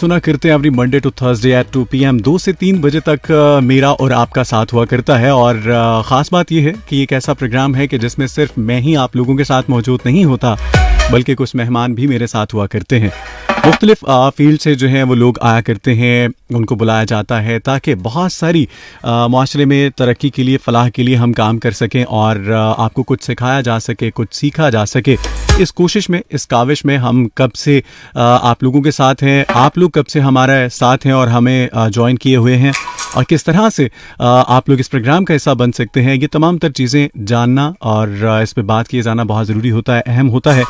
सुना करते हैं every Monday to Thursday at 2 PM 2 से 3 बजे तक मेरा और आपका साथ हुआ करता है। और ख़ास बात यह है कि एक ऐसा प्रोग्राम है कि जिसमें सिर्फ मैं ही आप लोगों के साथ मौजूद नहीं होता, बल्कि कुछ मेहमान भी मेरे साथ हुआ करते हैं। मुख्तलिफ फील्ड से जो है वो लोग आया करते हैं, उनको बुलाया जाता है ताकि बहुत सारी माशरे में तरक्की के लिए, फ़लाह के लिए हम काम कर सकें और आपको कुछ सिखाया जा सके, कुछ सीखा जा सके। इस कोशिश में, इस काविश में हम कब से आप लोगों के साथ हैं, आप लोग कब से हमारे साथ हैं और हमें ज्वाइन किए हुए हैं, और किस तरह से आप लोग इस प्रोग्राम का हिस्सा बन सकते हैं, ये तमाम तर चीज़ें जानना और इस पर बात किए जाना बहुत ज़रूरी होता है, अहम होता है।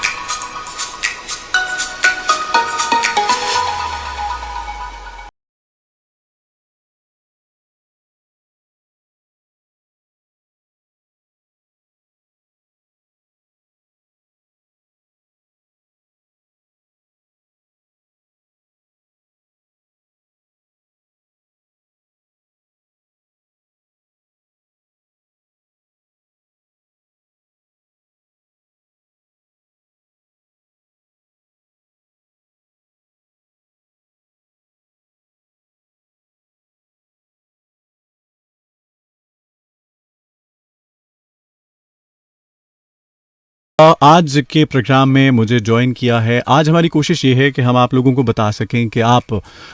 आज के प्रोग्राम में मुझे ज्वाइन किया है। आज हमारी कोशिश ये है कि हम आप लोगों को बता सकें कि आप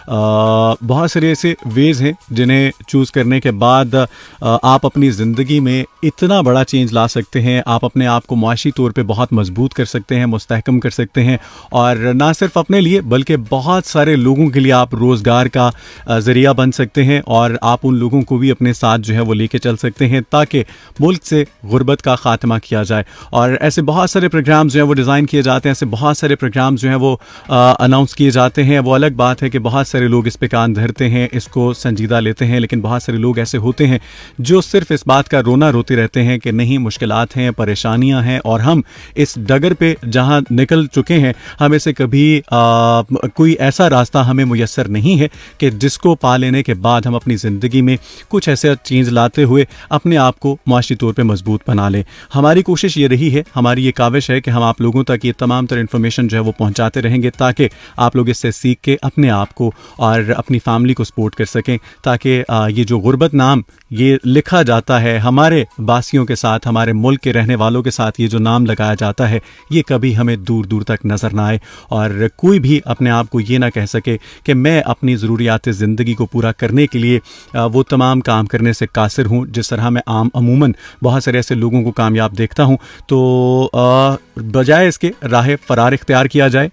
बहुत सारे ऐसे वेज़ हैं जिन्हें चूज़ करने के बाद आप अपनी ज़िंदगी में इतना बड़ा चेंज ला सकते हैं। आप अपने आप को माशी तौर पे बहुत मजबूत कर सकते हैं, मुस्तहकम कर सकते हैं, और ना सिर्फ अपने लिए बल्कि बहुत सारे लोगों के लिए आप रोज़गार का ज़रिया बन सकते हैं, और आप उन लोगों को भी अपने साथ जो है वो लेके चल सकते हैं ताकि मुल्क से गुर्बत का ख़ात्मा किया जाए। और ऐसे बहुत सारे प्रोग्राम्स जो हैं वो डिज़ाइन किए जाते हैं, ऐसे बहुत सारे प्रोग्राम्स जो हैं वो अनाउंस किए जाते हैं। वो अलग बात है कि बहुत सारे लोग इस पे कान धरते हैं, इसको संजीदा लेते हैं, लेकिन बहुत सारे लोग ऐसे होते हैं जो सिर्फ इस बात का रोना रोते रहते हैं कि नहीं, मुश्किलात हैं, परेशानियां हैं, और हम इस डगर पे जहां निकल चुके हैं, हमें से कभी कोई ऐसा रास्ता हमें मुयस्सर नहीं है कि जिसको पा लेने के बाद हम अपनी ज़िंदगी में कुछ ऐसा चीज़ लाते हुए अपने आप को माशी तौर पे मजबूत बना लें। हमारी कोशिश ये रही है, हमारी ये काविश है कि हम आप लोगों तक ये तमाम तर इन्फॉर्मेशन जो है वो पहुंचाते रहेंगे ताकि आप लोग इससे सीख के अपने आप को और अपनी फैमिली को सपोर्ट कर सकें, ताकि ये जो गुर्बत नाम ये लिखा जाता है हमारे बासियों के साथ, हमारे मुल्क के रहने वालों के साथ, ये जो नाम लगाया जाता है ये कभी हमें दूर दूर तक नज़र ना आए, और कोई भी अपने आप को ये ना कह सके कि मैं अपनी ज़रूरियात ज़िंदगी को पूरा करने के लिए वो तमाम काम करने से कासिर हूँ जिस तरह मैं अमूमन बहुत सारे ऐसे लोगों को कामयाब देखता हूँ। तो बजाय इसके राह फरार इख्तियार किया जाए,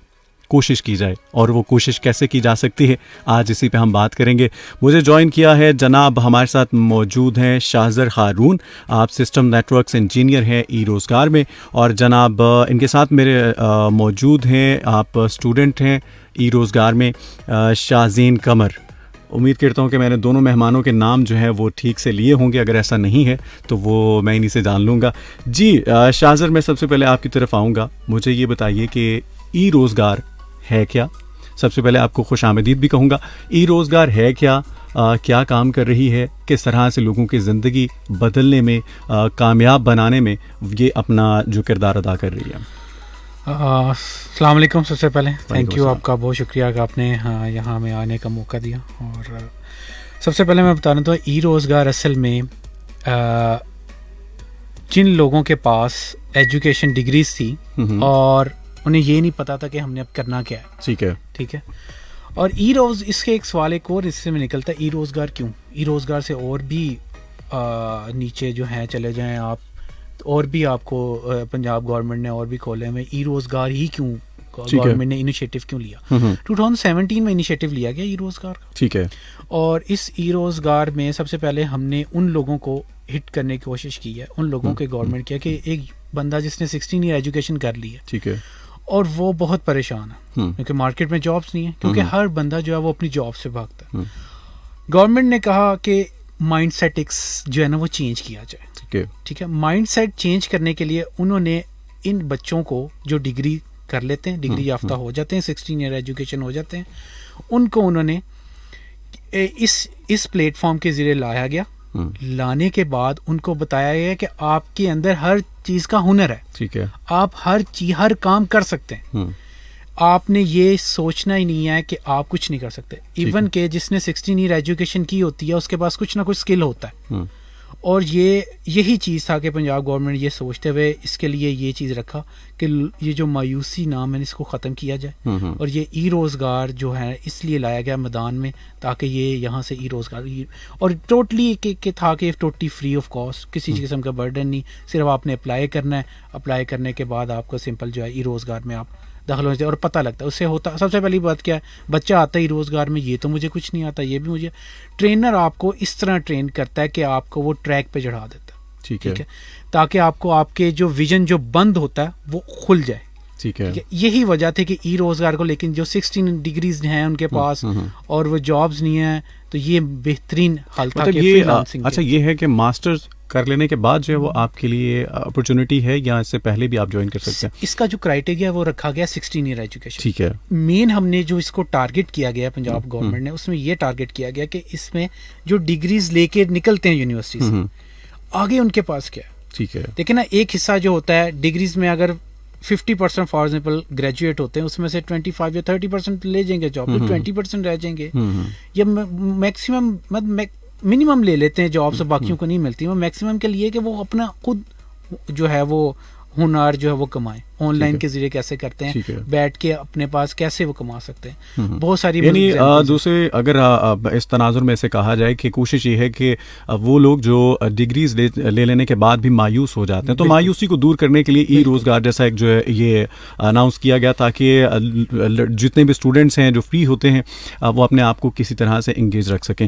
कोशिश की जाए, और वो कोशिश कैसे की जा सकती है आज इसी पे हम बात करेंगे। मुझे ज्वाइन किया है जनाब, हमारे साथ मौजूद हैं शाहज़र हारून, आप सिस्टम नेटवर्क्स इंजीनियर हैं ई रोज़गार में, और जनाब इनके साथ मेरे मौजूद हैं, आप स्टूडेंट हैं ई रोज़गार में, शाहज़ीन कमर। उम्मीद करता हूँ कि मैंने दोनों मेहमानों के नाम जो है वो ठीक से लिए होंगे, अगर ऐसा नहीं है तो वो मैं इन्हीं से जान लूँगा। जी शाहज़र, मैं सबसे पहले आपकी तरफ आऊँगा। मुझे ये बताइए कि ई रोज़गार है क्या? सबसे पहले आपको खुश आमदीद भी कहूँगा। ई रोज़गार है क्या, क्या काम कर रही है, किस तरह से लोगों की ज़िंदगी बदलने में, कामयाब बनाने में ये अपना जो किरदार अदा कर रही है? अस्सलाम वालेकुम। सबसे पहले थैंक यू, आपका बहुत शुक्रिया कि आपने यहाँ में आने का मौका दिया। और सबसे पहले मैं बता दूँ तो ई रोज़गार असल में जिन लोगों के पास एजुकेशन डिग्रीज थी और उन्हें ये नहीं पता था कि हमने अब करना क्या है, ठीक है। और इसके एक सवाल एक और इससे में निकलता है, ई रोज़गार क्यों? ई रोज़गार से और भी नीचे जो हैं चले जाएं आप, और भी आपको पंजाब गवर्नमेंट ने और भी खोले में ई रोज़गार ही क्यों, गवर्नमेंट ने इनिशिएटिव क्यों लिया? 2017 में इनिशिएटिव लिया गया ई रोज़गार का, ठीक है। और इस ई रोज़गार में सबसे पहले हमने उन लोगों को हिट करने की कोशिश की है, उन लोगों के गवर्नमेंट किया कि एक बंदा जिसने 16 ईयर एजुकेशन कर ली है, ठीक है, और वो बहुत परेशान है क्योंकि मार्केट में जॉब्स नहीं है, क्योंकि हर बंदा जो है वो अपनी जॉब से भागता है। गवर्नमेंट ने कहा कि माइंड सेटिक्स जो है ना वो चेंज किया जाए, ठीक है। माइंड सेट चेंज करने के लिए उन्होंने इन बच्चों को जो डिग्री कर लेते हैं, डिग्री याफ्ता हो जाते हैं, 16 ईयर एजुकेशन हो जाते हैं, उनको उन्होंने इस प्लेटफॉर्म के ज़रिए लाया गया। लाने के बाद उनको बताया गया कि आपके अंदर हर चीज़ का हुनर है, ठीक है, आप हर काम कर सकते हैं। आपने ये सोचना ही नहीं है कि आप कुछ नहीं कर सकते। इवन के जिसने 16 ईयर एजुकेशन की होती है उसके पास कुछ ना कुछ स्किल होता है। और यही चीज़ था कि पंजाब गवर्नमेंट ये सोचते हुए इसके लिए ये चीज़ रखा कि ये जो मायूसी नाम है इसको ख़त्म किया जाए। और ये ई रोज़गार जो है इसलिए लाया गया मैदान में ताकि ये यहाँ से ई रोज़गार और टोटली के था कि टोटली फ्री ऑफ कॉस्ट, किसी किस्म का बर्डन नहीं, सिर्फ आपने अप्लाई करना है। अप्लाई करने के बाद आपको सिंपल जो है ई रोज़गार में आप दाखिल होने और पता लगता है उससे होता। सबसे पहली बात क्या है, बच्चा आता ही रोज़गार में, ये तो मुझे कुछ नहीं आता, ये भी मुझे ट्रेनर आपको इस तरह ट्रेन करता है कि आपको वो ट्रैक पे चढ़ा देता है। ठीक है, ताकि आपको आपके जो विजन जो बंद होता है वो खुल जाए। ठीक है, यही वजह थी कि ई रोज़गार को, लेकिन जो 16 डिग्रीज हैं उनके पास और वो जॉब्स नहीं है, तो ये बेहतरीन हल था। मतलब ये अच्छा ये है कि मास्टर्स कर लेने के बाद जो है वो आपके लिए अपॉर्चुनिटी है या इससे पहले भी आप ज्वाइन कर सकते हैं? इसका जो क्राइटेरिया है वो रखा गया 16 ईयर एजुकेशन। ठीक है, मेन हमने जो इसको टारगेट किया गया पंजाब गवर्नमेंट ने, उसमें ये टारगेट किया गया कि इसमें जो डिग्रीज लेके निकलते हैं यूनिवर्सिटी से, आगे उनके पास क्या है। ठीक है, देखिए ना, एक हिस्सा जो होता है डिग्रीज में, अगर 50% फॉर एग्जाम्पल ग्रेजुएट होते हैं, उसमें से 25 या 30% ले जाएंगे जॉब, तो 20% रह जाएंगे। या मैक्सिमम मिनिमम ले लेते हैं जॉब से, बाकियों को नहीं मिलती। वो मैक्सिमम के लिए कि वो अपना खुद जो है वो हुनर जो है वो कमाए, ऑनलाइन के जरिए कैसे करते हैं, बैठ के अपने पास कैसे वो कमा सकते हैं। बहुत सारी दूसरे अगर इस तनाजुर में से कहा जाए कि कोशिश ये है कि वो लोग जो डिग्रीज ले लेने के बाद भी मायूस हो जाते हैं, तो मायूसी को दूर करने के लिए ई रोज़गार जैसा एक जो है ये अनाउंस किया गया ताकि जितने भी स्टूडेंट्स हैं जो फ्री होते हैं वो अपने आप को किसी तरह से इंगेज रख सकें।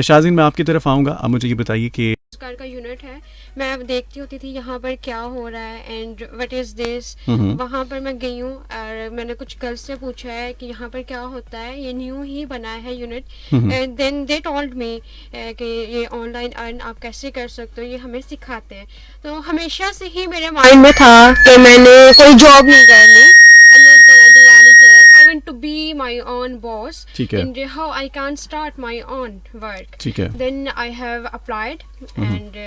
शाज़ीन, मैं आपकी तरफ आऊँगा। अब मुझे ये बताइए कि रोजगार का यूनिट है, मैं देखती होती थी यहाँ पर क्या हो रहा है एंड व्हाट इज दिस। वहाँ पर मैं गई हूँ और मैंने कुछ गर्ल्स से पूछा है कि यहाँ पर क्या होता है, ये न्यू ही बना है unit. And then they told me कि ये ऑनलाइन अर्न आप कैसे कर सकते हो, ये हमें सिखाते हैं। तो हमेशा से ही मेरे माइंड में था कि मैंने कोई जॉब नहीं करनी, I'm not gonna do any job. I want to be my own boss. And how I can start my own work. Then I have applied and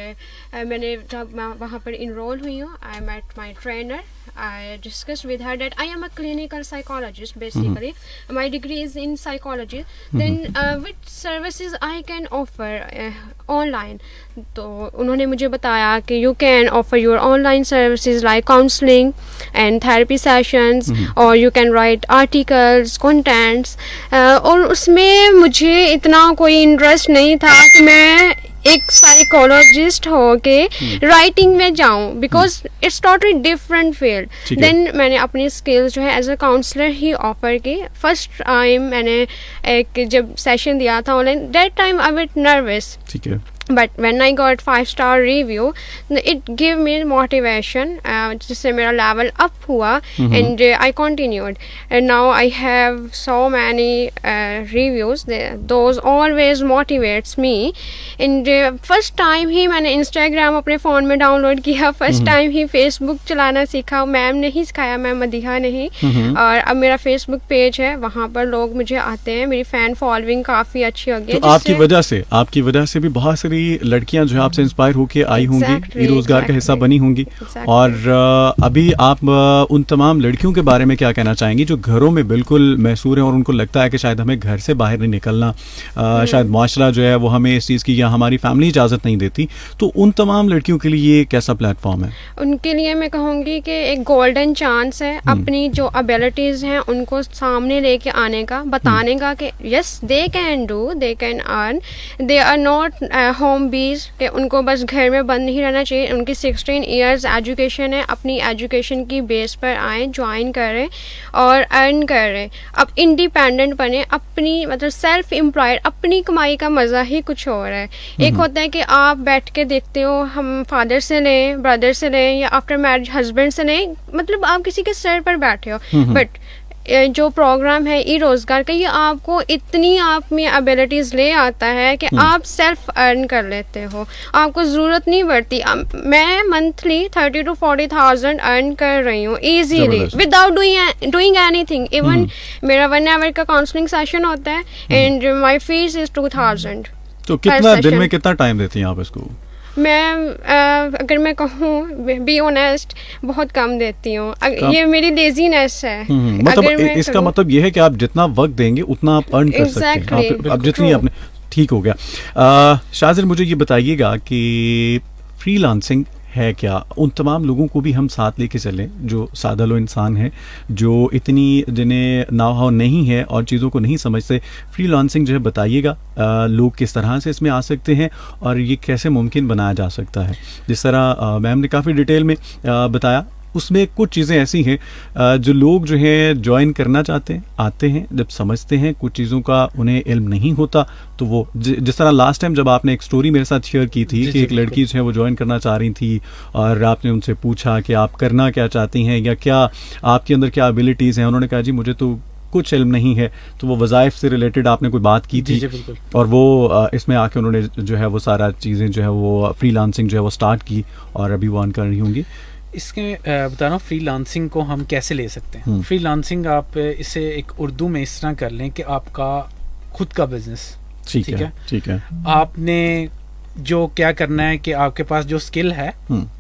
मैंने जब मैं वहाँ पर enroll हुई हूँ, I met my trainer. I discussed with her that I am a clinical psychologist basically. My degree is in psychology. Then which services I can offer online. तो उन्होंने मुझे बताया कि you can offer your online services like counseling and therapy sessions or you can write articles, contents. और उसमें मुझे इतना कोई इंटरेस्ट नहीं था कि मैं एक साइकोलॉजिस्ट हो के राइटिंग में जाऊं, because it's totally different field. Then मैंने अपनी स्किल्स जो है एज अ काउंसलर ही ऑफर की। फर्स्ट टाइम मैंने एक जब सेशन दिया था online, that time I was nervous, but when I got 5-star review, it gave me motivation, जिससे मेरा level up हुआ and I continued and now I have so many reviews. Those always motivates me. and first time ही मैंने Instagram अपने phone में download किया, first time ही Facebook चलाना सीखा। Ma'am ने ही सिखाया, मैम मदीहा ने ही। और अब मेरा Facebook पेज है, वहाँ पर लोग मुझे आते हैं, मेरी फ़ैन फॉलोइंग काफ़ी अच्छी हो गई है। तो आपकी वजह से भी बहुत सारी लड़कियां जो है आपसे इंस्पायर होके आई होंगी, रोजगार का हिस्सा बनी होंगी। और अभी आप उन तमाम लड़कियों के बारे में क्या कहना चाहेंगी जो घरों में बिल्कुल महसूर हैं और उनको लगता है कि शायद हमें घर से बाहर नहीं निकलना, शायद माशरा जो है वो हमें इस चीज़ की या हमारी फैमिली इजाज़त नहीं देती, तो उन तमाम लड़कियों के लिए ये कैसा प्लेटफॉर्म है? उनके लिए मैं कहूँगी कि एक गोल्डन चांस है अपनी जो एबिलिटीज़ हैं उनको सामने लेके आने का, बताने का कि yes they can do, they can earn, they are not home bees, कि उनको बस घर में बंद नहीं रहना चाहिए। उनकी 16 इयर्स एजुकेशन है, अपनी एजुकेशन की बेस पर आए, ज्वाइन करें और अर्न करें, अब इंडिपेंडेंट बने, अपनी मतलब सेल्फ एम्प्लॉयड, अपनी कमाई का मज़ा ही कुछ और है। एक होता है कि आप बैठ के देखते हो हम फादर से लें, ब्रदर से लें या आफ्टर मैरिज हस्बैंड से लें, मतलब आप किसी के सर पर बैठे हो। बट जो प्रोग्राम है ई रोज़गार का, ये आपको इतनी आप में एबिलिटीज़ ले आता है कि आप सेल्फ अर्न कर लेते हो, आपको ज़रूरत नहीं पड़ती। मैं मंथली 30 to 40,000 अर्न कर रही हूँ easily without doing anything. Even मेरा 1 आवर का काउंसलिंग सेशन होता है एंड माई फीस इज़ 2,000। तो कितना दिन में कितना टाइम देती हैं आप इसको? मैं अगर मैं कहूँ बी ऑनेस्ट बहुत कम देती हूँ। ये मेरी लेजीनेस है। मतलब इसका मतलब ये है कि आप जितना वक्त देंगे उतना आप अर्न कर सकते हैं। आप जितनी आपने, ठीक हो गया। शाजिर मुझे ये बताइएगा कि फ्रीलांसिंग है क्या, उन तमाम लोगों को भी हम साथ लेके चलें जो सादा लो इंसान हैं, जो इतनी जिन्हें नाव नहीं है और चीज़ों को नहीं समझते। फ्रीलांसिंग जो है बताइएगा, लोग किस तरह से इसमें आ सकते हैं और ये कैसे मुमकिन बनाया जा सकता है। जिस तरह मैम ने काफ़ी डिटेल में बताया, उसमें कुछ चीज़ें ऐसी हैं जो लोग जो हैं ज्वाइन करना चाहते हैं, आते हैं, जब समझते हैं कुछ चीज़ों का उन्हें इल्म नहीं होता तो वो जिस तरह लास्ट टाइम जब आपने एक स्टोरी मेरे साथ शेयर की थी कि एक लड़की जो है वो ज्वाइन करना चाह रही थी और आपने उनसे पूछा कि आप करना क्या चाहती हैं या क्या आपके अंदर क्या एबिलिटीज़ हैं, उन्होंने कहा जी मुझे तो कुछ इल्म नहीं है। तो वो वज़ाइफ से रिलेटेड आपने कोई बात की थी और वो इसमें आके उन्होंने जो है वो सारा चीज़ें जो है वो फ्रीलांसिंग जो है वो स्टार्ट की और अभी वो अर्न कर रही होंगी। इसके बता रहा हूँ फ्रीलांसिंग को हम कैसे ले सकते हैं। फ्रीलांसिंग आप इसे एक उर्दू में इस तरह कर लें कि आपका खुद का बिजनेस, ठीक है, ठीक है। आपने जो क्या करना है कि आपके पास जो स्किल है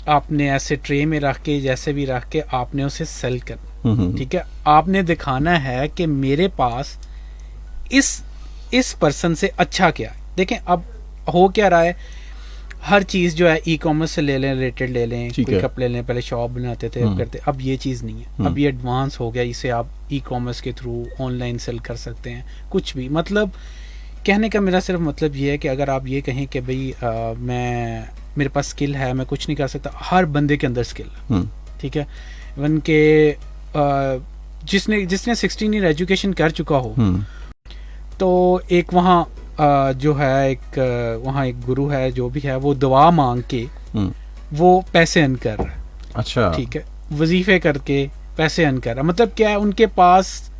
आपने ऐसे ट्रे में रख के जैसे भी रख के आपने उसे सेल करना, ठीक है। आपने दिखाना है कि मेरे पास इस पर्सन से अच्छा क्या है। देखें अब हो क्या रहा है, हर चीज़ जो है ई कॉमर्स से ले लें, रिलेटेड ले लें, कोई कप ले लें, पहले शॉप बनाते थे अब करते, अब ये चीज़ नहीं है, अब ये एडवांस हो गया। इसे आप ई कॉमर्स के थ्रू ऑनलाइन सेल कर सकते हैं कुछ भी। मतलब कहने का मेरा सिर्फ मतलब ये है कि अगर आप ये कहें कि भाई मेरे पास स्किल है, मैं कुछ नहीं कर सकता, हर बंदे के अंदर स्किल है, ठीक है। इवन के जिसने 16 ईयर एजुकेशन कर चुका हो, तो एक वहाँ जो है वहाँ एक गुरु है जो भी है वो दुआ मांग के वो पैसे अर्न कर रहा है। अच्छा, ठीक है, वजीफे करके पैसे अर्न कर रहा है। मतलब क्या है, उनके पास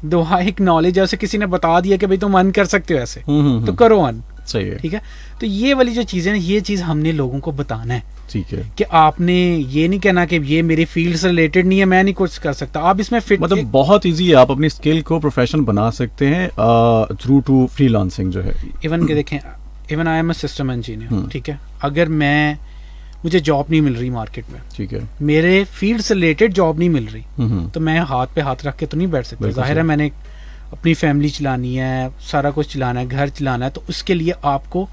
दुआ एक नॉलेज है, उसे किसी ने बता दिया कि भाई तुम अर्न कर सकते हो ऐसे, तो करो अर्न, सही है, ठीक है। तो ये वाली जो चीज़ें ना, ये चीज़ हमने लोगों को बताना है, ठीक है, कि आपने ये नहीं कहना कि ये मेरी फील्ड से रिलेटेड नहीं है, मैं नहीं कुछ कर सकता। आप इसमें फिट, मतलब बहुत इजी है, आप अपनी स्किल को प्रोफेशन बना सकते हैं थ्रू टू फ्रीलांसिंग जो है। इवन के देखें, even I am a system engineer, ठीक है, अगर मुझे जॉब नहीं मिल रही मार्केट में, ठीक है, मेरे फील्ड से रिलेटेड जॉब नहीं मिल रही, तो मैं हाथ पे हाथ रख के तो नहीं बैठ सकता। जाहिर है मैंने अपनी फैमिली चलानी है, सारा कुछ चलाना है, घर चलाना है, तो उसके लिए आपको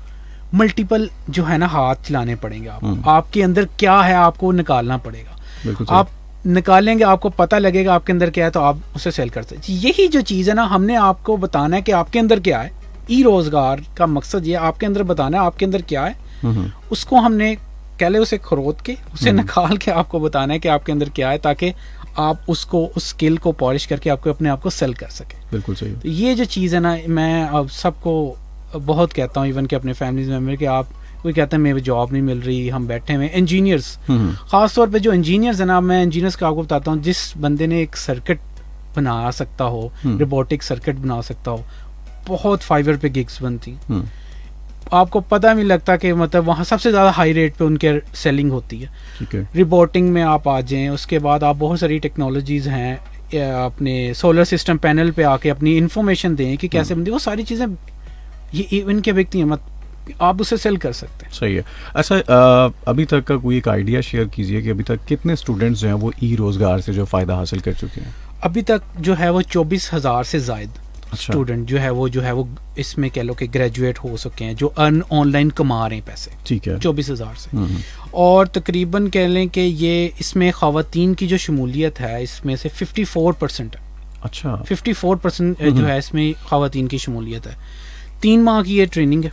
मल्टीपल जो है ना हाथ चलाने पड़ेंगे। आपके अंदर क्या है आपको निकालना पड़ेगा। आप निकालेंगे, आपको पता लगेगा आपके अंदर क्या है, तो आप उसे सेल कर सकते। यही जो चीज़ है ना, हमने आपको बताना है कि आपके अंदर क्या है। ई रोजगार का मकसद ये आपके अंदर बताना है आपके अंदर क्या है, उसको हमने कह ले उसे खरोद के उसे निकाल के आपको बताना है कि आपके अंदर क्या है, ताकि आप उसको उस स्किल को पॉलिश करके आपको अपने आप को सेल कर सके। बिल्कुल सही। तो ये जो चीज़ है ना, मैं अब सबको बहुत कहता हूँ, इवन के अपने फैमिलीज मेम्बर के, आप कोई कहते हैं मेरी जॉब नहीं मिल रही, हम बैठे हुए इंजीनियर्स, खास तौर पे जो इंजीनियर्स है ना, मैं इंजीनियर्स का आपको बताता हूँ, जिस बंदे ने एक सर्किट बना सकता हो, रोबोटिक सर्किट बना सकता हो, बहुत फाइवर पे गिग्स बनती, आपको पता नहीं लगता कि मतलब वहाँ सबसे ज़्यादा हाई रेट पे उनके सेलिंग होती है। रिपोर्टिंग में आप आ जाएं, उसके बाद आप बहुत सारी टेक्नोलॉजीज़ हैं, अपने सोलर सिस्टम पैनल पे आके अपनी इन्फॉर्मेशन दें कि कैसे बनती है, वो सारी चीज़ें ये इनके व्यक्ति हैं, आप उसे सेल कर सकते हैं। सही है। अच्छा, अभी तक का कोई एक आइडिया शेयर कीजिए कि अभी तक कितने स्टूडेंट्स जो हैं वो ई रोज़गार से जो फ़ायदा हासिल कर चुके हैं? अभी तक जो है वो 24,000 से ज़ायद स्टूडेंट जो है वो इसमें कह लो कि ग्रेजुएट हो सके हैं, जो ऑनलाइन कमा रहे हैं पैसे, ठीक है, 24,000 से। और तकरीबन कह लें कि ये इसमें ख़वातीन की जो शमूलियत है इसमें से 54% है। अच्छा, 54% जो है इसमें ख़वातीन की शमूलियत है। 3 माह की ये ट्रेनिंग है,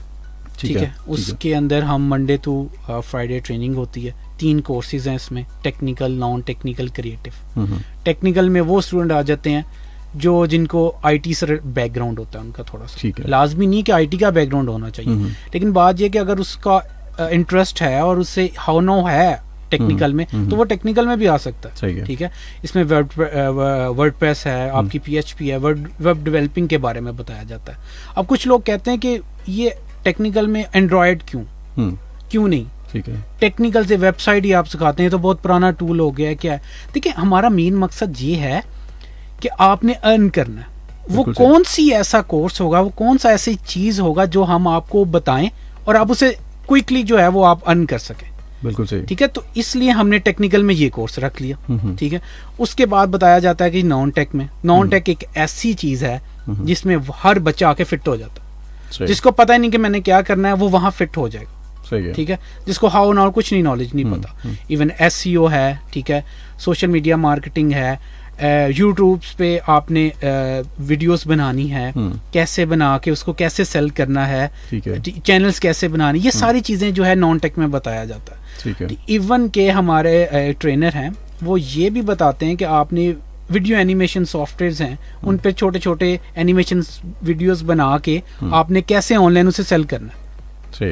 ठीक है, उसके अंदर हम मंडे टू फ्राइडे ट्रेनिंग होती है। 3 कोर्सेज हैं इसमें, technical, non technical, creative. Technical में वो स्टूडेंट आ जाते हैं जिनको आईटी से बैकग्राउंड होता है उनका, थोड़ा सा लाजमी नहीं कि आईटी का बैकग्राउंड होना चाहिए, लेकिन बात यह कि अगर उसका इंटरेस्ट है और उससे हाउ नो है टेक्निकल में, तो वो टेक्निकल में भी आ सकता है, ठीक है। इसमें वर्डप्रेस है, आपकी PHP है, वेब डेवलपिंग के बारे में बताया जाता है। अब कुछ लोग कहते हैं कि ये टेक्निकल में एंड्रॉयड क्यों नहीं, ठीक है, टेक्निकल से वेबसाइट ही आप सिखाते हैं, तो बहुत पुराना टूल हो गया है। क्या है, देखिए हमारा मेन मकसद ये है कि आपने अर्न करना है। वो कौन सी ऐसा कोर्स होगा, वो कौन सा ऐसी चीज होगा जो हम आपको बताएं और आप उसे क्विकली जो है वो आप अर्न कर सकें। बिल्कुल सही। ठीक है, तो इसलिए हमने टेक्निकल में ये कोर्स रख लिया। ठीक है, उसके बाद बताया जाता है कि नॉन टेक में, नॉन टेक एक ऐसी चीज है जिसमें हर बच्चा आके फिट हो जाता है। जिसको पता ही नहीं कि मैंने क्या करना है वो वहां फिट हो जाएगा। ठीक है, जिसको हाउ नाउ कुछ नहीं नॉलेज नहीं पता, इवन SEO है, ठीक है, सोशल मीडिया मार्केटिंग है, यूट्यूब पे आपने वीडियोस बनानी है, कैसे बना के उसको कैसे सेल करना है, चैनल्स कैसे बनानी, ये सारी चीजें जो है नॉन टेक में बताया जाता है। इवन के हमारे ट्रेनर हैं वो ये भी बताते हैं कि आपने वीडियो एनिमेशन सॉफ्टवेयर्स हैं उन पे छोटे छोटे एनिमेशन वीडियोस बना के आपने कैसे ऑनलाइन उसे सेल करना है।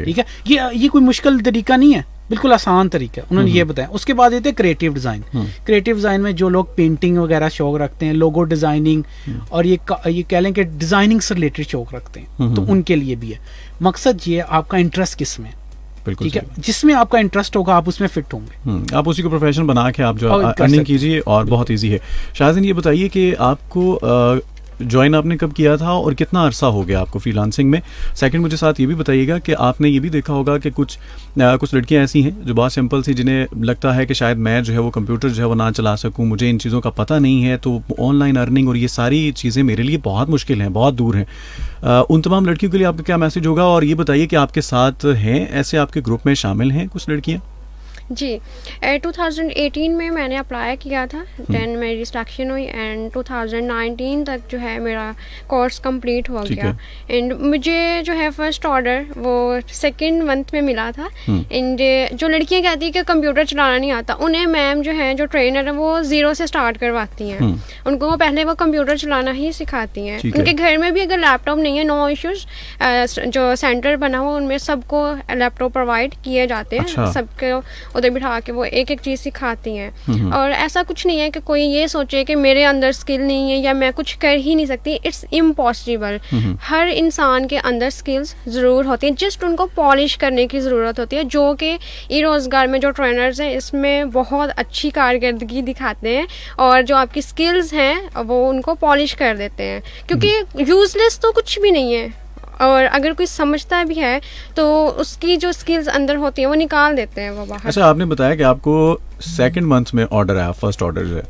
ठीक है, ये कोई मुश्किल तरीका नहीं है, बिल्कुल आसान तरीका उन्होंने ये बताया। उसके बाद ये थे क्रिएटिव डिजाइन। क्रिएटिव डिजाइन में जो लोग पेंटिंग वगैरह शौक रखते हैं, लोगो डिजाइनिंग और ये कह लें कि डिजाइनिंग से रिलेटेड शौक रखते हैं, तो उनके लिए भी है। मकसद ये आपका इंटरेस्ट किस में, ठीक है, जिसमें आपका इंटरेस्ट होगा आप उसमें फिट होंगे, आप उसी को प्रोफेशन बना के आप जो अर्निंग कीजिए और बहुत इजी है। शाहज़ीन ये बताइए कि आपको ज्वाइन आपने कब किया था और कितना अरसा हो गया आपको फ्रीलांसिंग में? सेकंड मुझे साथ ये भी बताइएगा कि आपने ये भी देखा होगा कि कुछ लड़कियां ऐसी हैं जो बहुत सिंपल सी, जिन्हें लगता है कि शायद मैं जो है वो कंप्यूटर जो है वो ना चला सकूं, मुझे इन चीज़ों का पता नहीं है, तो ऑनलाइन अर्निंग और ये सारी चीज़ें मेरे लिए बहुत मुश्किल हैं, बहुत दूर हैं। उन तमाम लड़कियों के लिए आपका क्या मैसेज होगा? और ये बताइए कि आपके साथ हैं ऐसे, आपके ग्रुप में शामिल हैं कुछ लड़कियाँ? जी, 2018 में मैंने अप्लाई किया था, देन मेरी सिलेक्शन हुई एंड 2019 तक जो है मेरा कोर्स कंप्लीट हो गया। एंड मुझे जो है फर्स्ट ऑर्डर वो सेकंड मंथ में मिला था। एंड जो लड़कियां कहती हैं कि कंप्यूटर चलाना नहीं आता, उन्हें मैम जो है जो ट्रेनर है वो ज़ीरो से स्टार्ट करवाती हैं। उनको पहले वो कंप्यूटर चलाना ही सिखाती हैं। उनके घर में भी अगर लैपटॉप नहीं है, नो इश्यूज़, जो सेंटर बना हुआ उनमें सबको लैपटॉप प्रोवाइड किए जाते हैं। सबको उधर बिठा के वो एक एक चीज़ सिखाती हैं। और ऐसा कुछ नहीं है कि कोई ये सोचे कि मेरे अंदर स्किल नहीं है या मैं कुछ कर ही नहीं सकती। It's impossible. हर इंसान के अंदर स्किल्स ज़रूर होती हैं, जस्ट उनको पॉलिश करने की ज़रूरत होती है, जो कि ई रोज़गार में जो ट्रेनर्स हैं इसमें बहुत अच्छी कारकर्दगी दिखाते हैं और जो आपकी स्किल्स हैं वो उनको पॉलिश कर देते हैं, क्योंकि यूज़लेस तो कुछ भी नहीं है। और अगर कोई समझता भी है तो उसकी जो स्किल्स अंदर होती हैं वो निकाल देते हैं वो बाहर। अच्छा, आपने बताया कि आपको सेकंड मंथ में ऑर्डर आया, फर्स्ट ऑर्डर है,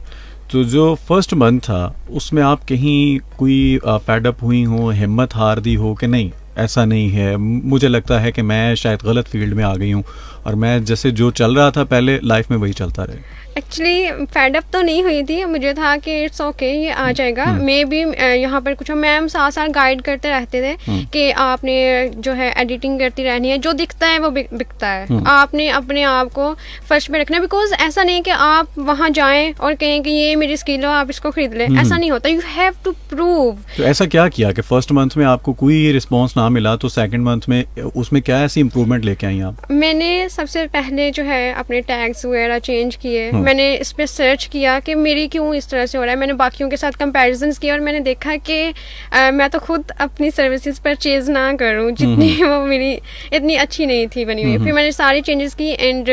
तो जो फर्स्ट मंथ था उसमें आप कहीं कोई फैड अप हुई हो, हिम्मत हार दी हो कि नहीं ऐसा नहीं है, मुझे लगता है कि मैं शायद गलत फील्ड में आ गई हूँ और मैं जैसे जो चल रहा था पहले लाइफ में वही चलता रहे? एक्चुअली फैडअप तो नहीं हुई थी, मुझे था कि इट्स ओके ये आ जाएगा। मे बी यहाँ पर कुछ मैम साथ साथ गाइड करते रहते थे कि आपने जो है एडिटिंग करती रहनी है, जो दिखता है वो बिकता है, आपने अपने आप को फर्स्ट में रखना है। बिकॉज ऐसा नहीं कि आप वहाँ जाएं और कहें कि ये मेरी स्किल हो आप इसको खरीद लें, ऐसा नहीं होता। You have to prove. तो ऐसा क्या किया कि फर्स्ट मंथ में आपको कोई रिस्पॉन्स ना मिला, तो सेकेंड मंथ में उसमें क्या ऐसी इंप्रूवमेंट लेके आई आप? मैंने सबसे पहले जो है अपने टैग्स वगैरह चेंज किए। मैंने इस पर सर्च किया कि मेरी क्यों इस तरह से हो रहा है। मैंने बाकियों के साथ कंपैरिजन्स किया और मैंने देखा कि मैं तो खुद अपनी सर्विसेज परचेज ना करूं जितनी वो मेरी इतनी अच्छी नहीं थी बनी हुई। फिर मैंने सारी चेंजेस की एंड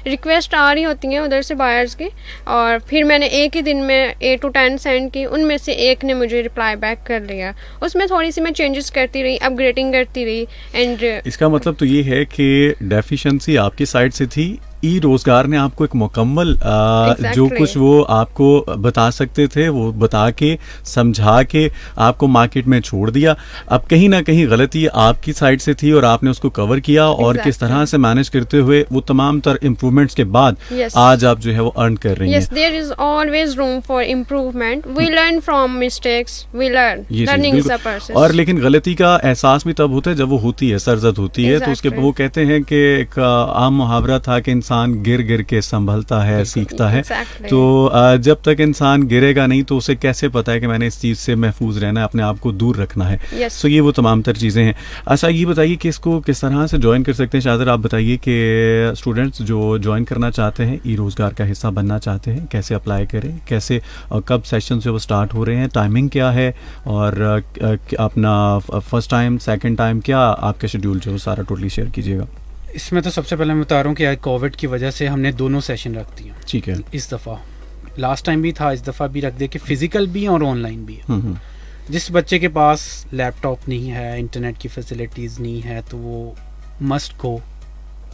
रिक्वेस्ट आ रही होती हैं उधर से बायर्स की, और फिर मैंने एक ही दिन में 8 to 10 सेंड की, उनमें से एक ने मुझे रिप्लाई बैक कर लिया। उसमें थोड़ी सी मैं चेंजेस करती रही, अपग्रेडिंग करती रही। एंड इसका मतलब तो ये है कि डेफिशिएंसी आपकी साइड से थी, ई रोजगार ने आपको एक मुकम्मल जो कुछ वो आपको बता सकते थे वो बता के समझा के आपको मार्केट में छोड़ दिया। अब कहीं ना कहीं गलती आपकी साइड से थी और आपने उसको कवर किया और किस तरह से मैनेज करते हुए वो तमाम तर इम्प्रूवमेंट्स के बाद आज आप जो है वो अर्न कर रही हैं। Yes, there is always room for improvement. We learn from mistakes. We learn. Learning is a process. और लेकिन गलती का एहसास भी तब होता है जब वो होती है, सरजद होती है। तो उसके वो कहते हैं कि एक आम मुहावरा था कि इंसान गिर गिर के संभलता है, सीखता है। तो जब तक इंसान गिरेगा नहीं तो उसे कैसे पता है कि मैंने इस चीज़ से महफूज रहना है, अपने आप को दूर रखना है। सो ये वो तमाम तर चीज़ें हैं। अच्छा, ये बताइए कि इसको किस तरह से ज्वाइन कर सकते हैं? शाहज़र आप बताइए कि स्टूडेंट्स जो ज्वाइन करना चाहते हैं, ई रोज़गार का हिस्सा बनना चाहते हैं, कैसे अप्लाई करें, कैसे और कब सेशन जो वो स्टार्ट हो रहे हैं, टाइमिंग क्या है और अपना फर्स्ट टाइम सेकेंड टाइम क्या आपका शेड्यूल जो सारा टोटली शेयर कीजिएगा। इसमें तो सबसे पहले मैं बता रहा हूँ कि कोविड की वजह से हमने दोनों सेशन रख दिए। ठीक है। इस दफ़ा, लास्ट टाइम भी था, इस दफ़ा भी रख दे कि फिजिकल भी है और ऑनलाइन भी है। जिस बच्चे के पास लैपटॉप नहीं है, इंटरनेट की फैसिलिटीज़ नहीं है, तो वो मस्ट गो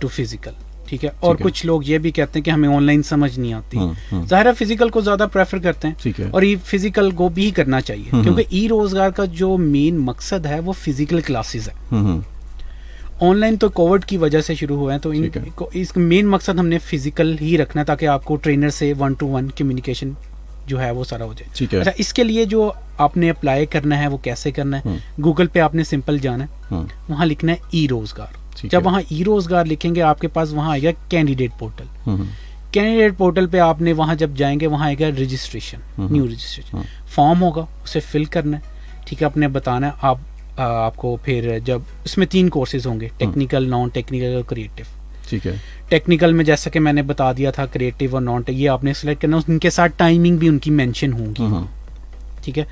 टू फिजिकल, ठीक है। और कुछ लोग ये भी कहते हैं कि हमें ऑनलाइन समझ नहीं आती, ज़ाहिर है फिजिकल को ज़्यादा प्रेफर करते हैं, और ये फिजिकल को भी करना चाहिए, क्योंकि ई रोजगार का जो मेन मकसद है वो फिजिकल क्लासेस है। ऑनलाइन तो कोविड की वजह से शुरू हुए हैं, तो इसका मेन मकसद हमने फिजिकल ही रखना है, ताकि आपको ट्रेनर से 1-to-1 कम्युनिकेशन जो है वो सारा हो जाए। अच्छा, इसके लिए जो आपने अप्लाई करना है वो कैसे करना है? गूगल पे आपने सिंपल जाना है, वहाँ लिखना है ई रोजगार। जब वहाँ ई रोजगार लिखेंगे आपके पास वहाँ आएगा कैंडिडेट पोर्टल। कैंडिडेट पोर्टल पे आपने वहाँ जब जाएंगे वहाँ आएगा रजिस्ट्रेशन, न्यू रजिस्ट्रेशन फॉर्म होगा, उसे फिल करना है, ठीक है। अपने बताना है आपको फिर जब उसमें 3 कोर्सेज होंगे, टेक्निकल, नॉन टेक्निकल और क्रिएटिव, ठीक है। टेक्निकल में जैसा कि मैंने बता दिया था, क्रिएटिव और नॉन टेक्निकल ये आपने सेलेक्ट करना, उनके साथ टाइमिंग भी उनकी मेंशन होंगी, ठीक है।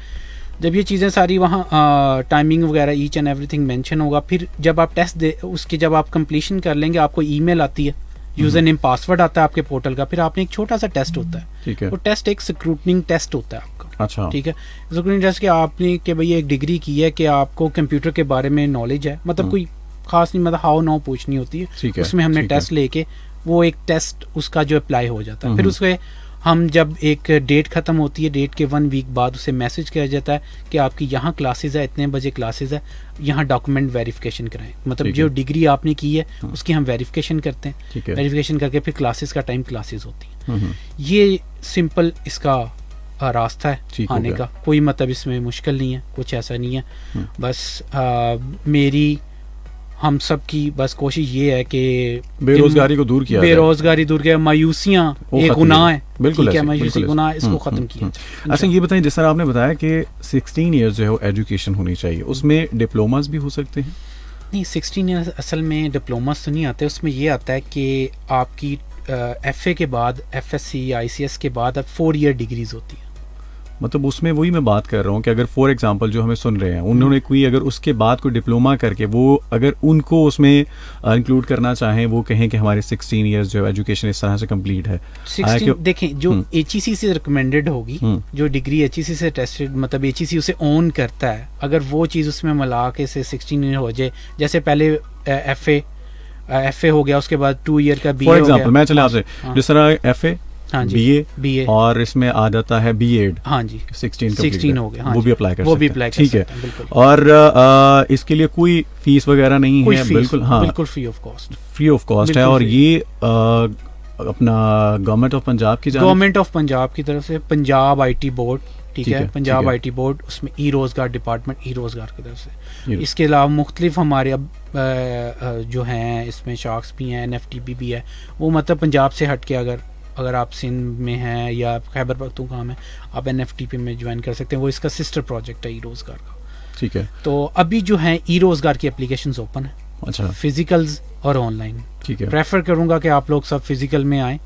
जब ये चीज़ें सारी वहाँ टाइमिंग वगैरह ईच एंड एवरीथिंग मेंशन होगा, फिर जब आप टेस्ट दे उसके जब आप कंप्लीशन कर लेंगे आपको ईमेल आती है, यूजर नेम पासवर्ड आता है आपके पोर्टल का, फिर आपने एक छोटा सा टेस्ट होता है, ठीक है। वो टेस्ट एक स्क्रूटनिंग टेस्ट होता है आपका, अच्छा, ठीक है। स्क्रूटनिंग टेस्ट के आपने कि भाई एक डिग्री की है कि आपको कंप्यूटर के बारे में नॉलेज है, मतलब कोई खास नहीं, मतलब हाउ नाउ पूछनी होती है, उसमें हमने टेस्ट लेके वो एक टेस्ट उसका जो अप्लाई हो जाता है। फिर उसके हम जब एक डेट ख़त्म होती है, डेट के 1 वीक बाद उसे मैसेज किया जाता है कि आपकी यहाँ क्लासेस है, इतने बजे क्लासेस है, यहाँ डॉक्यूमेंट वेरिफिकेशन कराएं, मतलब जो डिग्री आपने की है उसकी हम वेरिफिकेशन करते हैं, वेरिफिकेशन करके फिर क्लासेस का टाइम क्लासेस होती हैं। ये सिंपल इसका रास्ता है आने का, कोई मतलब इसमें मुश्किल नहीं है, कुछ ऐसा नहीं है। बस मेरी हम सब की बस कोशिश ये है कि बेरोजगारी को दूर किया, बेरोजगारी दूर किया, मायूसियाँ एक गुनाह है, बिल्कुल है, मायूसी गुनाह, इसको खत्म किया। अच्छा, ये बताएं, जिस तरह आपने बताया कि 16 इयर्स जो है वो एजुकेशन होनी चाहिए, उसमें डिप्लोमास भी हो सकते हैं? नहीं, 16 ईयर्स असल में डिप्लोमास तो नहीं आते, उसमें ये आता है कि आपकी FA के बाद, FSC ICS के बाद अब 4 ईयर डिग्रीज होती है। मतलब उसमें वही मैं बात कर रहा हूँ कि अगर फॉर एग्जांपल जो हमें सुन रहे हैं उन्होंने कोई अगर उसके बाद कोई डिप्लोमा करके वो अगर उनको उसमें इंक्लूड करना चाहें, वो कहें कि हमारे 16 इयर्स जो एजुकेशन इस तरह से कंप्लीट है। 16 देखें, जो HEC से रिकमेंडेड होगी, जो डिग्री HEC से टेस्टेड, मतलब HEC उसे ऑन करता है, अगर वो चीज़ उसमें मिला के से 16 ईयर हो जाए, जैसे पहले FA हो गया, उसके बाद 2 ईयर का BA फॉर एग्जांपल मैं चले आपसे, जिस तरह FA, हाँ जी, BA और इसमें आ जाता है B.Ed, हाँ जी, 16 हो गया, हाँ, वो भी अप्लाई कर सकते, वो भी अप्लाई, ठीक है। और इसके लिए कोई फीस वगैरह नहीं है, बिल्कुल, हाँ, बिल्कुल फ्री ऑफ कॉस्ट है। और ये अपना गवर्नमेंट ऑफ पंजाब की तरफ से पंजाब IT बोर्ड, ठीक है, पंजाब IT बोर्ड, उसमें ई रोजगार डिपार्टमेंट, ई रोजगार की तरफ से। इसके अलावा मुख्तलिफ हमारे अब जो हैं इसमें शार्क्स भी हैं, NFTP भी है, वो मतलब पंजाब से हट के अगर आप सिंध में हैं या खैबर पख्तूनख्वा में, आप NFTP में ज्वाइन कर सकते हैं, वो इसका सिस्टर प्रोजेक्ट है ई रोजगार का, ठीक है। तो अभी जो है ई रोजगार की एप्लीकेशंस ओपन है, अच्छा, फिजिकल्स और ऑनलाइन, ठीक है। प्रेफर करूंगा कि आप लोग सब फिजिकल में आए,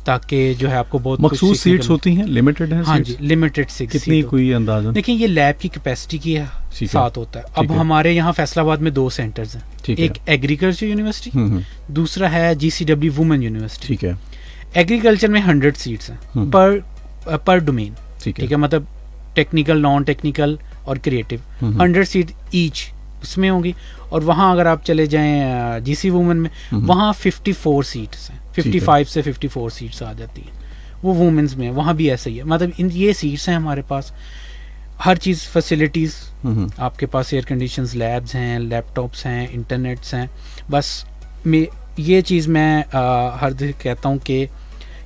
ताकि जो है आपको बहुत मखसूस सीट्स होती हैं, लिमिटेड है, हाँ जी, लिमिटेड 6। कितनी कोई अंदाजा? देखिए, ये लैब की कैपेसिटी की साथ होता है। अब हमारे यहाँ फैसलाबाद में 2 सेंटर्स हैं, एक एग्रीकल्चर यूनिवर्सिटी, दूसरा है GCW वुमेन यूनिवर्सिटी, ठीक है। एग्रीकल्चर में 100 सीट्स हैं पर डोमेन, ठीक है, मतलब टेक्निकल, नॉन टेक्निकल और क्रिएटिव, 100 सीट ईच उसमें होंगी। और वहाँ अगर आप चले जाएं GC वुमेन में, वहाँ 54 सीट्स हैं, 55 से 54 सीट्स आ जाती हैं, वो वुमेन्स में, वहाँ भी ऐसा ही है। मतलब ये सीट्स हैं हमारे पास, हर चीज़ फैसिलिटीज़ आपके पास, एयर कंडीशंस लैब्स हैं, लैपटॉप्स हैं, इंटरनेट्स हैं। बस ये चीज़ मैं हर दिन कहता हूँ कि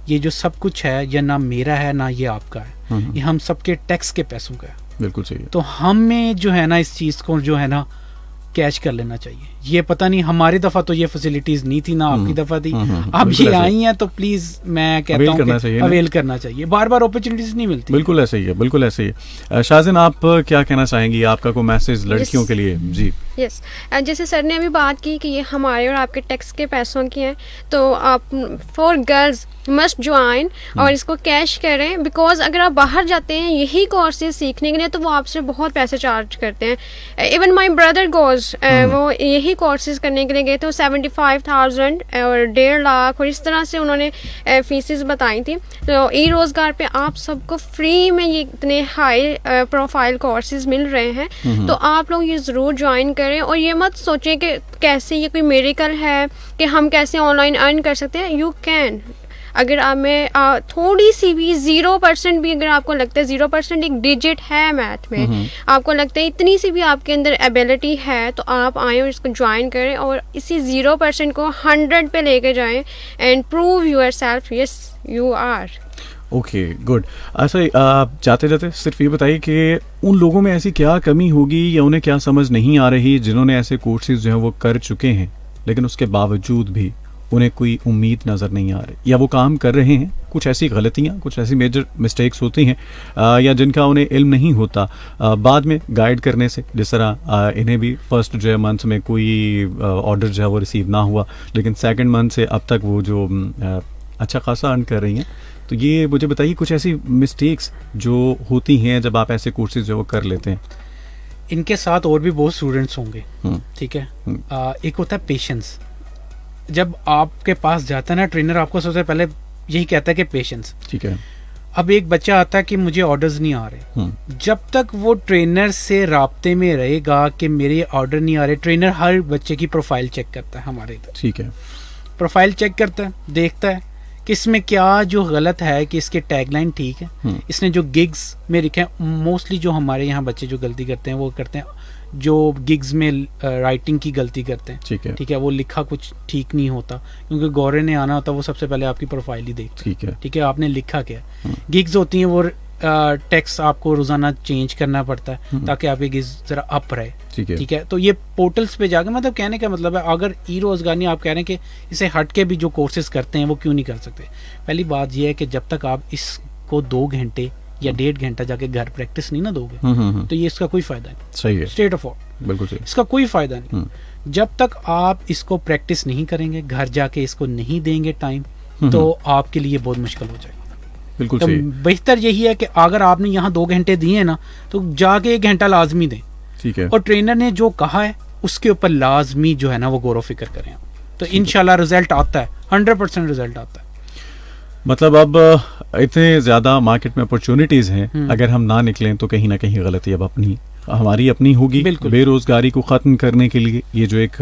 ये जो सब कुछ है, ये ना मेरा है ना ये आपका है, ये हम सबके टैक्स के पैसों का है, बिल्कुल सही है। तो हमें जो है ना इस चीज़ को जो है ना कैच कर लेना चाहिए। ये पता नहीं, हमारी दफ़ा तो ये फैसिलिटीज़ नहीं थी ना आपकी दफ़ा थी, अब ये आई हैं, तो प्लीज़ मैं कहता हूँ अवेल करना चाहिए, बार बार अपॉर्चुनिटीज़ नहीं मिलती। बिल्कुल ऐसे ही है, बिल्कुल ऐसे ही है। शाहज़िन, आप क्या कहना चाहेंगी? आपका कोई मैसेज लड़कियों के लिए? जी, यस, जैसे सर ने अभी बात की कि ये हमारे और आपके टैक्स के पैसों की हैं, तो आप फॉर गर्ल्स मस्ट ज्वाइन और इसको कैश करें, बिकॉज अगर आप बाहर जाते हैं यही कोर्सेज सीखने के लिए तो वो आपसे बहुत पैसे चार्ज करते हैं। इवन माई ब्रदर गोज, वो यही भी कोर्सेज करने के लिए गए थे, 75,000 और 1.5 लाख और इस तरह से उन्होंने फीसेस बताई थी। तो ई रोज़गार पे आप सबको फ्री में ये इतने हाई प्रोफाइल कोर्सेज मिल रहे हैं, तो आप लोग ये ज़रूर ज्वाइन करें और ये मत सोचें कि कैसे ये कोई मेरिकल है कि हम कैसे ऑनलाइन अर्न कर सकते हैं। यू कैन, अगर आप में थोड़ी सी भी 0% भी अगर आपको लगता है 0% एक डिजिट है मैथ में, आपको लगता है इतनी सी भी आपके अंदर एबिलिटी है, तो आप आए और इसको ज्वाइन करें और इसी 0% को 100 पे लेके जाएं and prove yourself, yes you are. Okay, good. अच्छा, आप जाते जाते सिर्फ ये बताइए कि उन लोगों में ऐसी क्या कमी होगी या उन्हें क्या समझ नहीं आ रही जिन्होंने ऐसे कोर्सेज जो हैं वो कर चुके हैं, लेकिन उसके बावजूद भी उन्हें कोई उम्मीद नज़र नहीं आ रही, या वो काम कर रहे हैं, कुछ ऐसी गलतियाँ, कुछ ऐसी मेजर मिस्टेक्स होती हैं या जिनका उन्हें इल्म नहीं होता, बाद में गाइड करने से, जिस तरह इन्हें भी फर्स्ट जो है मंथ में कोई ऑर्डर जो है वो रिसीव ना हुआ, लेकिन सेकंड मंथ से अब तक वो जो अच्छा खासा अर्न कर रही हैं। तो ये मुझे बताइए कुछ ऐसी मिस्टेक्स जो होती हैं जब आप ऐसे कोर्सेज जो वो कर लेते हैं। इनके साथ और भी बहुत स्टूडेंट्स होंगे, ठीक है। एक होता है पेशेंस। जब आपके पास जाता है ना ट्रेनर, आपको सबसे पहले यही कहता है कि पेशेंस, ठीक है। अब एक बच्चा आता है कि मुझे ऑर्डर्स नहीं आ रहे, जब तक वो ट्रेनर से राब्ते में रहेगा कि मेरे ऑर्डर नहीं आ रहे, ट्रेनर हर बच्चे की प्रोफाइल चेक करता है हमारे इधर, ठीक है। प्रोफाइल चेक करता है, देखता है कि इसमें क्या जो गलत है, कि इसके टैगलाइन ठीक है, इसने जो गिग्स में लिखे हैं, मोस्टली जो हमारे यहाँ बच्चे जो गलती करते हैं वो करते हैं जो गिग्स में राइटिंग की गलती करते हैं, ठीक है। वो लिखा कुछ ठीक नहीं होता, क्योंकि गौरे ने आना होता, वो सबसे पहले आपकी प्रोफाइल ही देखते हैं, ठीक है, आपने लिखा क्या। गिग्स होती हैं वो टेक्स्ट आपको रोजाना चेंज करना पड़ता है ताकि आपके गिग्स जरा अप रहे, ठीक है। तो ये पोर्टल्स पे जाकर, मतलब कहने का मतलब है, अगर ई रोजगार नहीं, आप कह रहे हैं कि इसे हट के भी जो कोर्सेज करते हैं वो क्यों नहीं कर सकते। पहली बात ये है कि जब तक आप इसको 2 घंटे या 1.5 घंटा जाके घर प्रैक्टिस नहीं ना दोगे, तो ये इसका कोई फायदा नहीं। सही है, स्ट्रेट ऑफ ऑल, बिल्कुल सही, इसका कोई फायदा नहीं। जब तक आप इसको प्रैक्टिस नहीं करेंगे, घर जाके इसको नहीं देंगे टाइम, तो आपके लिए बहुत मुश्किल हो जाएगा। बिल्कुल तो बेहतर यही है कि अगर आपने यहाँ 2 घंटे दिए ना, तो जाके 1 घंटा लाजमी दें, ठीक है। और ट्रेनर ने जो कहा है उसके ऊपर लाजमी जो है ना वो गौर फिक्र करें, तो इंशाल्लाह रिजल्ट आता है, 100% रिजल्ट आता है। मतलब अब इतने ज़्यादा मार्केट में अपॉर्चुनिटीज़ हैं, अगर हम ना निकलें तो कहीं ना कहीं गलती अब हमारी अपनी होगी। बेरोज़गारी को ख़त्म करने के लिए ये जो एक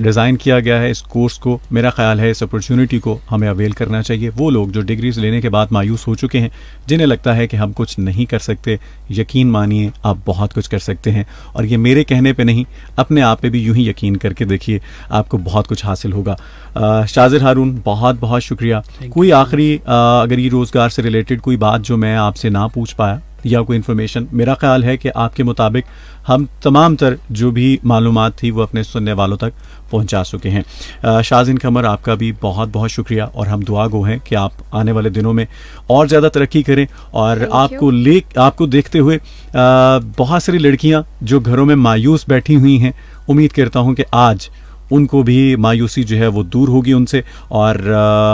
डिज़ाइन किया गया है इस कोर्स को, मेरा ख्याल है इस अपॉर्चुनिटी को हमें अवेल करना चाहिए। वो लोग जो डिग्रीज लेने के बाद मायूस हो चुके हैं, जिन्हें लगता है कि हम कुछ नहीं कर सकते, यकीन मानिए आप बहुत कुछ कर सकते हैं। और ये मेरे कहने पे नहीं, अपने आप पे भी यूं ही यकीन करके देखिए, आपको बहुत कुछ हासिल होगा। शाजिर हारून, बहुत बहुत शुक्रिया। कोई आखिरी अगर ये रोज़गार से रिलेटेड कोई बात जो मैं आपसे ना पूछ पाया या कोई इन्फॉर्मेशन, मेरा ख्याल है कि आपके मुताबिक हम तमाम तर जो भी मालूमात थी वो अपने सुनने वालों तक पहुंचा चुके हैं। शाज़िन कमर, आपका भी बहुत बहुत शुक्रिया, और हम दुआ गो हैं कि आप आने वाले दिनों में और ज़्यादा तरक्की करें। और आपको देखते हुए बहुत सारी लड़कियां जो घरों में मायूस बैठी हुई हैं, उम्मीद करता हूं कि आज उनको भी मायूसी जो है वो दूर होगी उनसे, और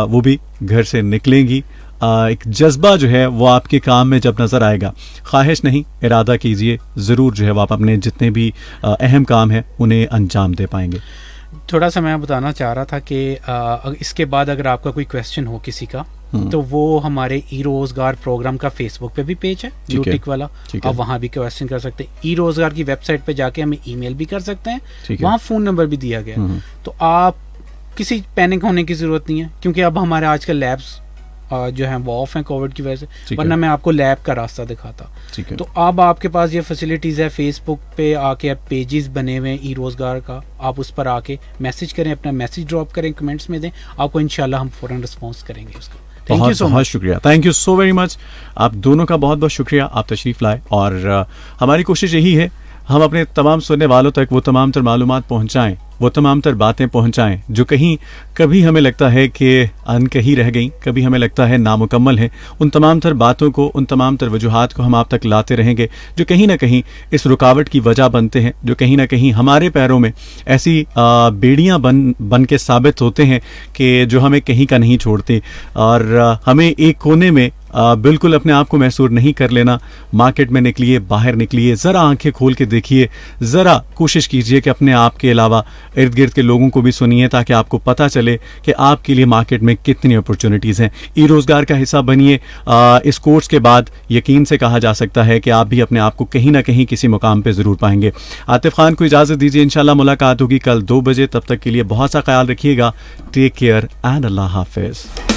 वो भी घर से निकलेंगी। एक जज्बा जो है वो आपके काम में जब नज़र आएगा, ख्वाहिश नहीं, इरादा कीजिए, ज़रूर जो है वो आप अपने जितने भी अहम काम हैं उन्हें अंजाम दे पाएंगे। थोड़ा सा मैं बताना चाह रहा था कि इसके बाद अगर आपका कोई क्वेश्चन हो किसी का, तो वो हमारे ई रोजगार प्रोग्राम का फेसबुक पे भी पेज है, ब्लूटिक वाला, आप वहाँ भी क्वेश्चन कर सकते हैं। ई रोजगार की वेबसाइट पे जाके हमें ईमेल भी कर सकते हैं, वहाँ फ़ोन नंबर भी दिया गया है। तो आप किसी पैनिक होने की ज़रूरत नहीं है, क्योंकि अब हमारे आजकल लैब्स जो है वो ऑफ है कोविड की वजह से, वरना मैं आपको लैब का रास्ता दिखाता। तो अब आपके पास ये फैसिलिटीज़ है, फेसबुक पे आके आप पेजेस बने हुए हैं ई रोजगार का, आप उस पर आके मैसेज करें, अपना मैसेज ड्रॉप करें, कमेंट्स में दें, आपको इंशाल्लाह हम फ़ौरन रिस्पॉन्स करेंगे उसका। थैंक यू सो मच, शुक्रिया, thank you so very much. आप दोनों का बहुत बहुत शुक्रिया, आप तशरीफ़ लाए, और हमारी कोशिश यही है हम अपने तमाम सुनने वालों तक वो तमाम तर मालूमात पहुँचाएँ, वो तमाम तर बातें पहुँचाएँ जो कहीं कभी हमें लगता है कि अनकही रह गई, कभी हमें लगता है नामुकम्मल है। उन तमाम तर बातों को, उन तमाम तर वजूहात को हम आप तक लाते रहेंगे जो कहीं ना कहीं इस रुकावट की वजह बनते हैं, जो कहीं ना कहीं हमारे पैरों में ऐसी बेड़ियाँ बन के साबित होते हैं कि जो हमें कहीं का नहीं छोड़ते, और हमें एक कोने में बिल्कुल अपने आप को महसूर नहीं कर लेना। मार्केट में निकलिए, बाहर निकलिए, ज़रा आंखें खोल के देखिए, ज़रा कोशिश कीजिए कि अपने आप के अलावा इर्द गिर्द के लोगों को भी सुनिए, ताकि आपको पता चले कि आपके लिए मार्केट में कितनी अपॉर्चुनिटीज़ हैं। ई रोज़गार का हिस्सा बनिए। इस कोर्स के बाद यकीन से कहा जा सकता है कि आप भी अपने आप को कहीं ना कहीं किसी मुकाम पे ज़रूर पाएंगे। आतिफ खान को इजाज़त दीजिए, इंशाल्लाह मुलाकात होगी कल 2 बजे। तब तक के लिए बहुत सा ख्याल रखिएगा। टेक केयर एंड अल्लाह हाफिज़।